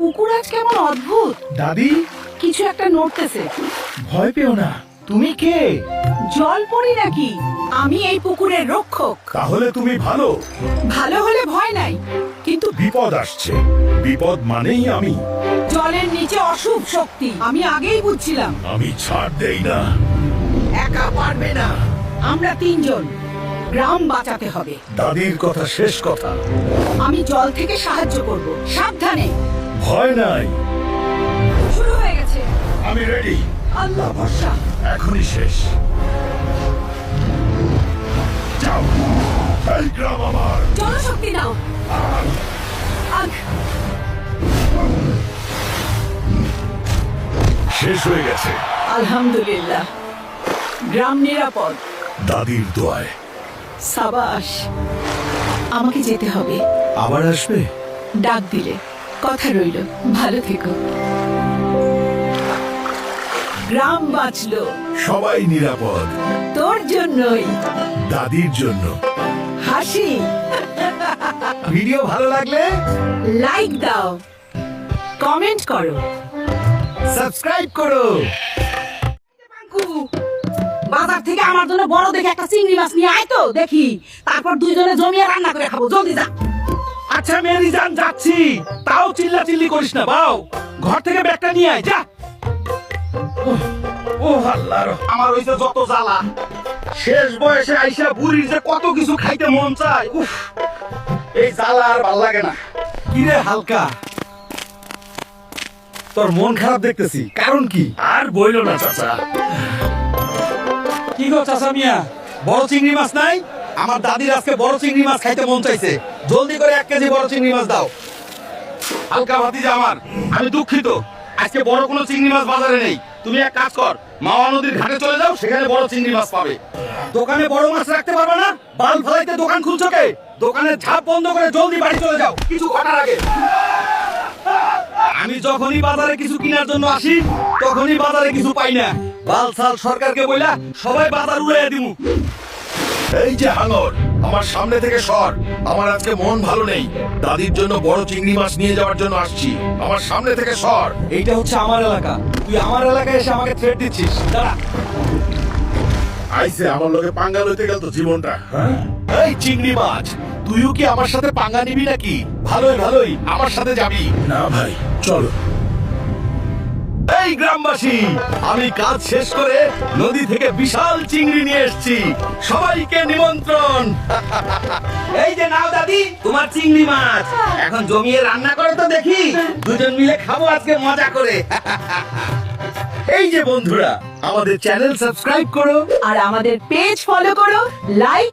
পুকুর আজ কেমন অদ্ভুত। দাদি, কিছু একটা নড়তেছে। ভয় পেও না। তুমি কে? জল পড়ি নাকি? আমি এই পুকুরের রক্ষক। তাহলে তুমি ভালো। ভালো হলে ভয় নাই, কিন্তু বিপদ আসছে। বিপদ মানেই আমি। জলের নিচে অশুভ শক্তি। আমি আগেই বুঝছিলাম। আমি ছাড় দেই না। একা পারবে না। আমরা তিনজন। গ্রাম বাঁচাতে হবে। দাদির কথা শেষ কথা। আমি জল থেকে সাহায্য করব। সাবধানে। ভয় নাই। শুরু হয়ে গেছে। আমি রেডি। আল্লাহ ভরসা। এখনই শেষ। যাও। এই গ্রাম আমার। জনশক্তি নাও। আগ। শেষ হয়ে গেছে। আলহামদুলিল্লাহ, গ্রাম নিরাপদ। দাদির দোয়ায়। সাবাস। আমাকে যেতে হবে। আবার আসবে? ডাক দিলে। কথা রইল। ভালো থেকো। গ্রাম বাঁচলো সবাই নিরাপদ। তোর জন্যই। দাদির জন্য। হাসি। ভিডিও ভালো লাগলে লাইক দাও, কমেন্ট করো, সাবস্ক্রাইব করো। বাজার থেকে আমার জন্য বড় দেখে একটা চিংড়ি মাছ নিয়ে আয় তো দেখি, তারপর দুইজনে জমিয়ে রান্না করে খাবো। জলদি যা। আচ্ছা মেরি জান, যাচ্ছি। তাও চিল্লা চিল্লি করিস না, বাও। ঘর থেকে ব্যাগটা নিয়ে আয়, যা। ও আল্লাহ, আমার হইছে যত জ্বালা। শেষ বয়সে আইসা বুড়ির যে কত কিছু খাইতে মন চায়। উফ, এই জ্বালা আর ভাল লাগে না। কিরে হালকা, তোর মন খারাপ দেখতেছি, কারণ কি? আর বইলো না চাচা। কি গো চাচা মিয়া, বড় চিংড়ি মাছ নাই? আমার দাদির আজকে বড় চিংড়ি মাছ খাইতে মন চাইছে। জলদি করে 1 কেজি বড় চিংড়ি মাছ দাও। হালকা ভাতিজা আমার, আমি দুঃখিত, আজকে বড় কোনো চিংড়ি মাছ বাজারে নেই। তুমি এক কাজ কর, মাওয়া নদীর ঘাটে চলে যাও, সেখানে বড় চিংড়ি মাছ পাবে। দোকানে বড় মাছ রাখতে পারবে না? বাল ফলাইতে দোকান খুলছো কে? দোকানের ঝাপ বন্ধ করে জলদি বাড়ি চলে যাও, কিছু ঘটার আগে। আমি যখনই বাজারে কিছু কেনার জন্য আসি, তখনই বাজারে কিছু পাই না। বালসাল সরকারকে বইলা সবাই বাজার উড়াইয়া দিমু। এই যে হাঙর, আমার সামনে থেকে সর। আমার আজকে মন ভালো নেই। দাদির জন্য বড় চিংড়ি মাছ নিয়ে যাওয়ার জন্য আসছি। আমার সামনে থেকে সর। এইটা হচ্ছে আমার এলাকা, তুই আমার এলাকায় এসে আমাকে থ্রেট দিচ্ছিস। দাঁড়া। আইসে আমার লোকে পাঙ্গা লইতে গেল তো জীবনটা। হ্যাঁ? এই চিংড়ি মাছ, তুইও কি আমার সাথে পাঙ্গা নিবি নাকি? ভালোই ভালোই, আমার সাথে যাবি। না ভাই, চলো। এই গ্রামবাসী, আমি কাজ শেষ করে নদী থেকে বিশাল চিংড়ি নিয়ে এসেছি। সবাইকে নিমন্ত্রণ। এই যে নাও দাদি, তোমার চিংড়ি মাছ। এখন জমিয়ে রান্না করে তো দেখি, দুজন মিলে খাবো আজকে মজা করে। এই যে বন্ধুরা, আমাদের চ্যানেল সাবস্ক্রাইব করো। আর আমাদের পেজ ফলো করো, লাইক